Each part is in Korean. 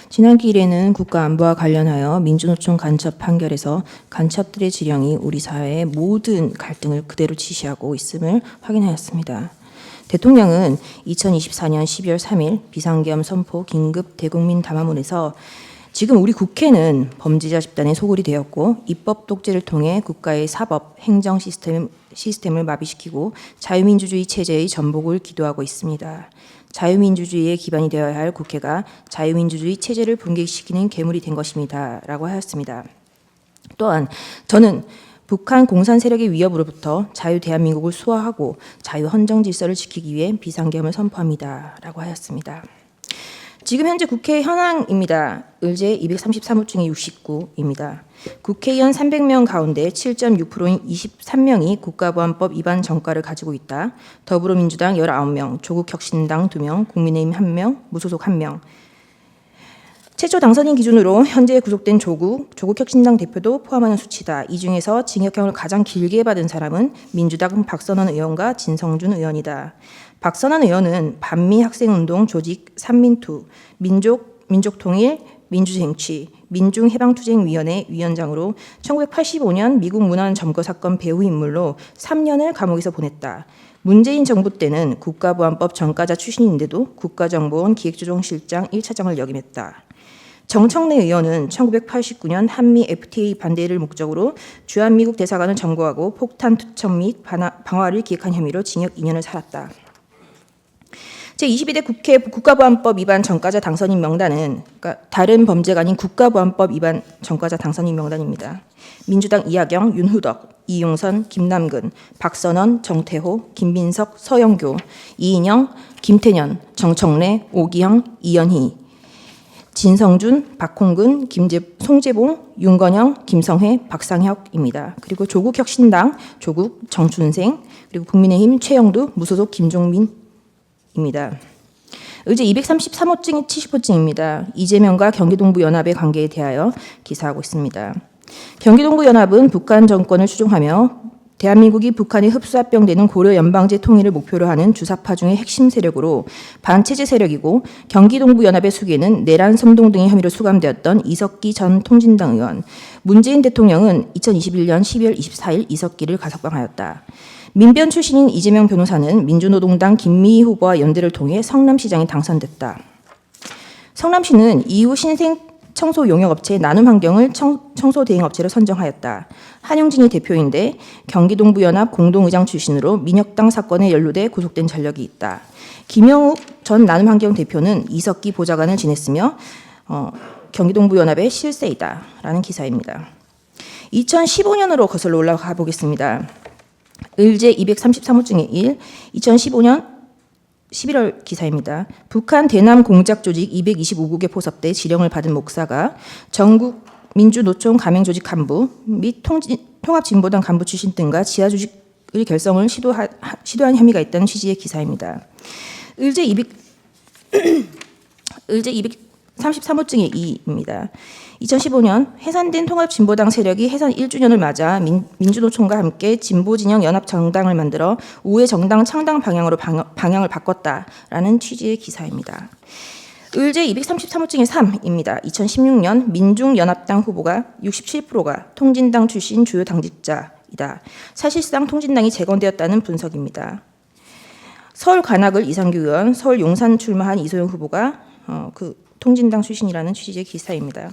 지난 기일에는 국가안보와 관련하여 민주노총 간첩 판결에서 간첩들의 지령이 우리 사회의 모든 갈등을 그대로 지시하고 있음을 확인하였습니다. 대통령은 2024년 12월 3일 비상계엄 선포 긴급 대국민 담화문에서 지금 우리 국회는 범죄자 집단의 소굴이 되었고 입법 독재를 통해 국가의 사법, 행정 시스템을 마비시키고 자유민주주의 체제의 전복을 기도하고 있습니다. 자유민주주의의 기반이 되어야 할 국회가 자유민주주의 체제를 붕괴시키는 괴물이 된 것입니다. 라고 하였습니다. 또한 저는 북한 공산 세력의 위협으로부터 자유 대한민국을 수호하고 자유 헌정 질서를 지키기 위해 비상계엄을 선포합니다. 라고 하였습니다. 지금 현재 국회 현황입니다. 의제 233호 중에 69입니다. 국회의원 300명 가운데 7.6%인 23명이 국가보안법 위반 전과를 가지고 있다. 더불어민주당 19명, 조국혁신당 2명, 국민의힘 1명, 무소속 1명. 최초 당선인 기준으로 현재 구속된 조국혁신당 대표도 포함하는 수치다. 이 중에서 징역형을 가장 길게 받은 사람은 민주당 박선원 의원과 진성준 의원이다. 박선원 의원은 반미 학생운동 조직 삼민투, 민족통일, 민주쟁취, 민중해방투쟁위원회 위원장으로 1985년 미국 문안 점거 사건 배후 인물로 3년을 감옥에서 보냈다. 문재인 정부 때는 국가보안법 전과자 출신인데도 국가정보원 기획조정실장 1차장을 역임했다. 정청래 의원은 1989년 한미 FTA 반대를 목적으로 주한미국 대사관을 점거하고 폭탄 투척 및 방화를 기획한 혐의로 징역 2년을 살았다. 제22대 국회 국가보안법 위반 전과자 당선인 명단은 다른 범죄가 아닌 국가보안법 위반 전과자 당선인 명단입니다. 민주당 이하경, 윤후덕, 이용선, 김남근, 박선원, 정태호, 김민석, 서영교, 이인영, 김태년, 정청래, 오기영, 이연희, 진성준, 박홍근, 송재봉, 윤건영, 김성회, 박상혁입니다. 그리고 조국혁신당, 조국, 정춘생, 그리고 국민의힘 최영두, 무소속 김종민입니다. 의제 233호증이 70호증입니다. 이재명과 경기동부연합의 관계에 대하여 기사하고 있습니다. 경기동부연합은 북한 정권을 추종하며 대한민국이 북한에 흡수합병되는 고려 연방제 통일을 목표로 하는 주사파 중의 핵심 세력으로 반체제 세력이고 경기동부연합의 수계는 내란 선동 등의 혐의로 수감되었던 이석기 전 통진당 의원, 문재인 대통령은 2021년 12월 24일 이석기를 가석방하였다. 민변 출신인 이재명 변호사는 민주노동당 김미희 후보와 연대를 통해 성남시장에 당선됐다. 성남시는 이후 신생 청소 용역업체 나눔환경을 청소 대행업체로 선정하였다. 한용진이 대표인데 경기동부연합 공동의장 출신으로 민혁당 사건에 연루돼 구속된 전력이 있다. 김영욱 전 나눔환경 대표는 이석기 보좌관을 지냈으며 경기동부연합의 실세이다. 라는 기사입니다. 2015년으로 거슬러 올라가 보겠습니다. 의제 233호증의 1, 2015년 11월 기사입니다. 북한 대남 공작 조직 225국에 포섭돼 지령을 받은 목사가 전국 민주노총 가맹조직 간부 및 통합진보당 간부 출신 등과 지하조직의 결성을 시도한 혐의가 있다는 취지의 기사입니다. 의제 233호증의 2입니다. 2015년 해산된 통합진보당 세력이 해산 1주년을 맞아 민주노총과 함께 진보진영 연합정당을 만들어 우회 정당 창당 방향으로 방향을 바꿨다라는 취지의 기사입니다. 의제 233호증의 3입니다. 2016년 민중연합당 후보가 67%가 통진당 출신 주요 당직자이다. 사실상 통진당이 재건되었다는 분석입니다. 서울 관악을 이상규 의원, 서울 용산 출마한 이소영 후보가 통진당 출신이라는 취지의 기사입니다.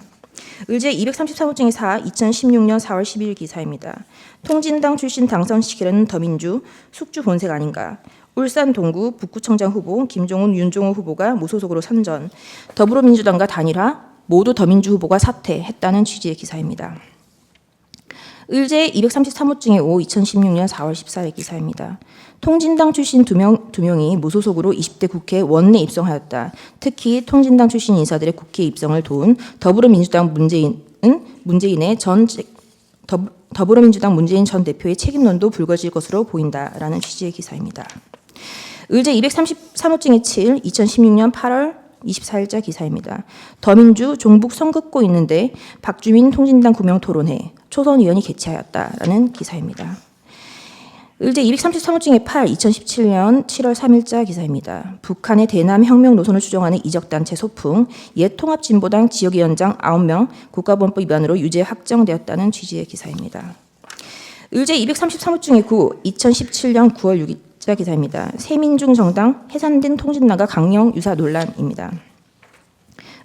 의제 233호증의 4, 2016년 4월 12일 기사입니다. 통진당 출신 당선시키려는 더민주, 숙주 본색 아닌가. 울산 동구 북구청장 후보 김종훈, 윤종호 후보가 무소속으로 선전. 더불어민주당과 단일화, 모두 더민주 후보가 사퇴했다는 취지의 기사입니다. 의제 233호증의 5, 2016년 4월 14일 기사입니다. 통진당 출신 두 명이 무소속으로 20대 국회에 원내 입성하였다. 특히 통진당 출신 인사들의 국회 입성을 도운 더불어민주당 더불어민주당 문재인 전 대표의 책임론도 불거질 것으로 보인다라는 취지의 기사입니다. 의제 233호증의 7, 2016년 8월 24일자 기사입니다. 더민주 종북 선긋고 있는데 박주민 통진당 구명 토론회 초선 의원이 개최하였다라는 기사입니다. 의제 233호 중에 8, 2017년 7월 3일자 기사입니다. 북한의 대남 혁명 노선을 추정하는 이적단체 소풍, 옛 통합진보당 지역위원장 9명 국가보안법 위반으로 유죄 확정되었다는 취지의 기사입니다. 의제 233호 중에 9, 2017년 9월 6일자 기사입니다. 새민중 정당 해산된 통진당과 강령 유사 논란입니다.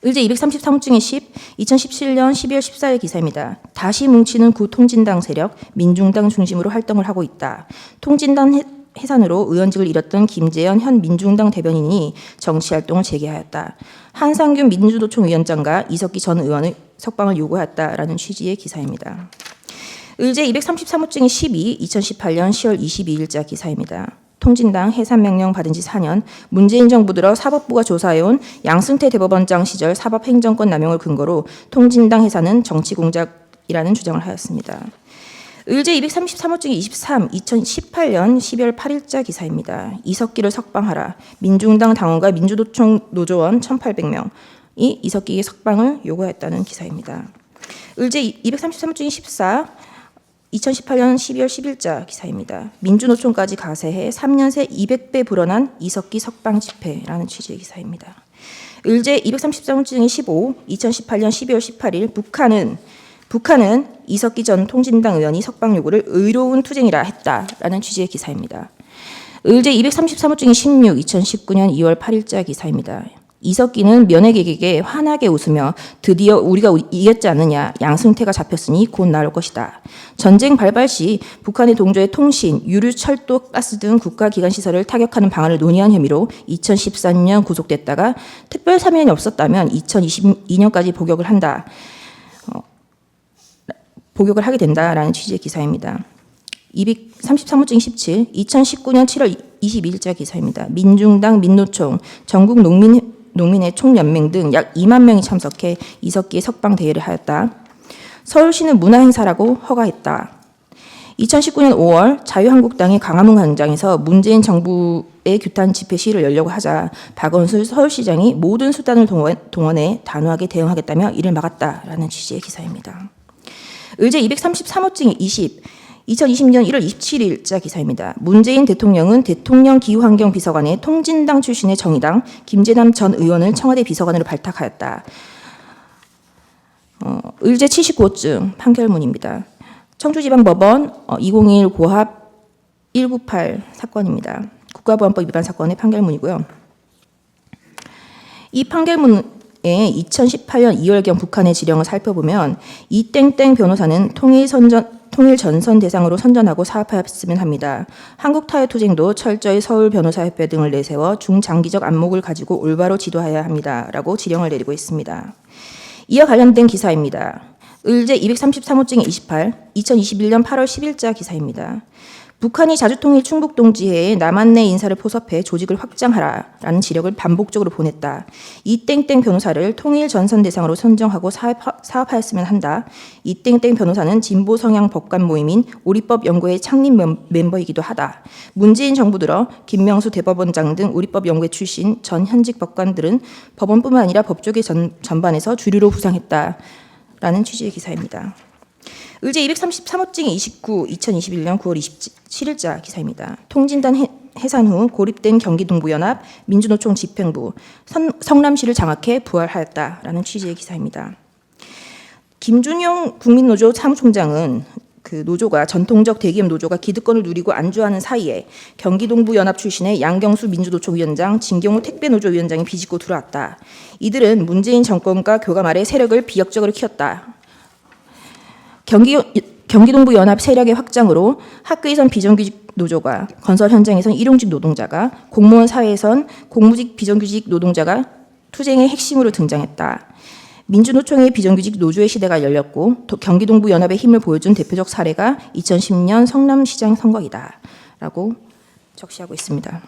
의제 233호 중에 10, 2017년 12월 14일 기사입니다. 다시 뭉치는 구통진당 세력, 민중당 중심으로 활동을 하고 있다. 통진당 해산으로 의원직을 잃었던 김재현 현 민중당 대변인이 정치활동을 재개하였다. 한상균 민주노총 위원장과 이석기 전 의원의 석방을 요구하였다라는 취지의 기사입니다. 의제 233호 중에 12, 2018년 10월 22일자 기사입니다. 통진당 해산 명령 받은 지 4년, 문재인 정부 들어 사법부가 조사해온 양승태 대법원장 시절 사법행정권 남용을 근거로 통진당 해산은 정치 공작이라는 주장을 하였습니다. 의제 233호 중에 23, 2018년 12월 8일자 기사입니다. 이석기를 석방하라. 민중당 당원과 민주노총 노조원 1,800명이 이석기의 석방을 요구했다는 기사입니다. 의제 233호 중에 14, 2018년 12월 10일자 기사입니다. 민주노총까지 가세해 3년 새 200배 불어난 이석기 석방 집회라는 취지의 기사입니다. 의제 233호 중에 15, 2018년 12월 18일 북한은 이석기 전 통진당 의원이 석방 요구를 의로운 투쟁이라 했다라는 취지의 기사입니다. 의제 233호 중에 16, 2019년 2월 8일자 기사입니다. 이석기는 면회객에게 환하게 웃으며 드디어 우리가 이겼지 않느냐, 양승태가 잡혔으니 곧 나올 것이다. 전쟁 발발 시 북한의 동조의 통신, 유류, 철도, 가스 등 국가기관 시설을 타격하는 방안을 논의한 혐의로 2014년 구속됐다가 특별 사면이 없었다면 2022년까지 복역을 하게 된다라는 취지의 기사입니다. 233호 중에 17, 2019년 7월 22일자 기사입니다. 민중당, 민노총, 전국 농민의 총연맹 등 약 2만 명이 참석해 이석기의 석방 대회를 하였다. 서울시는 문화행사라고 허가했다. 2019년 5월 자유한국당이 강화문 광장에서 문재인 정부의 규탄 집회 시위를 열려고 하자 박원순 서울시장이 모든 수단을 동원해 단호하게 대응하겠다며 이를 막았다라는 취지의 기사입니다. 의제 233호 중에 20, 2020년 1월 27일자 기사입니다. 문재인 대통령은 대통령 기후환경비서관의 통진당 출신의 정의당 김재남 전 의원을 청와대 비서관으로 발탁하였다. 의제 79호증 판결문입니다. 청주지방법원 2021 고합 198 사건입니다. 국가보안법 위반 사건의 판결문이고요. 이 판결문에 2018년 2월경 북한의 지령을 살펴보면 이땡땡 변호사는 통일 전선 대상으로 선전하고 사업하였으면 합니다. 한국타협투쟁도 철저히 서울변호사협회 등을 내세워 중장기적 안목을 가지고 올바로 지도해야 합니다. 라고 지령을 내리고 있습니다. 이와 관련된 기사입니다. 의제 233호 중에 28, 2021년 8월 10일자 기사입니다. 북한이 자주통일 충북동지회에 남한 내 인사를 포섭해 조직을 확장하라라는 지령을 반복적으로 보냈다. 이 땡땡 변호사를 통일 전선 대상으로 선정하고 사업하였으면 한다. 이 땡땡 변호사는 진보 성향 법관 모임인 우리법 연구회 창립 멤버이기도 하다. 문재인 정부 들어 김명수 대법원장 등 우리법 연구회 출신 전 현직 법관들은 법원뿐만 아니라 법조계 전반에서 주류로 부상했다라는 취지의 기사입니다. 의제 233호 중에 29, 2021년 9월 27일자 기사입니다. 통진당 해산 후 고립된 경기동부연합 민주노총 집행부 성남시를 장악해 부활하였다라는 취지의 기사입니다. 김준용 국민노조 사무총장은 그 노조가 전통적 대기업 노조가 기득권을 누리고 안주하는 사이에 경기동부연합 출신의 양경수 민주노총 위원장, 진경호 택배노조 위원장이 비집고 들어왔다. 이들은 문재인 정권과 교감아래 세력을 비역적으로 키웠다. 경기동부 연합 세력의 확장으로 학교에선 비정규직 노조가, 건설 현장에선 일용직 노동자가, 공무원 사회에선 공무직 비정규직 노동자가 투쟁의 핵심으로 등장했다. 민주노총의 비정규직 노조의 시대가 열렸고 경기동부 연합의 힘을 보여준 대표적 사례가 2010년 성남시장 선거이다. 라고 적시하고 있습니다.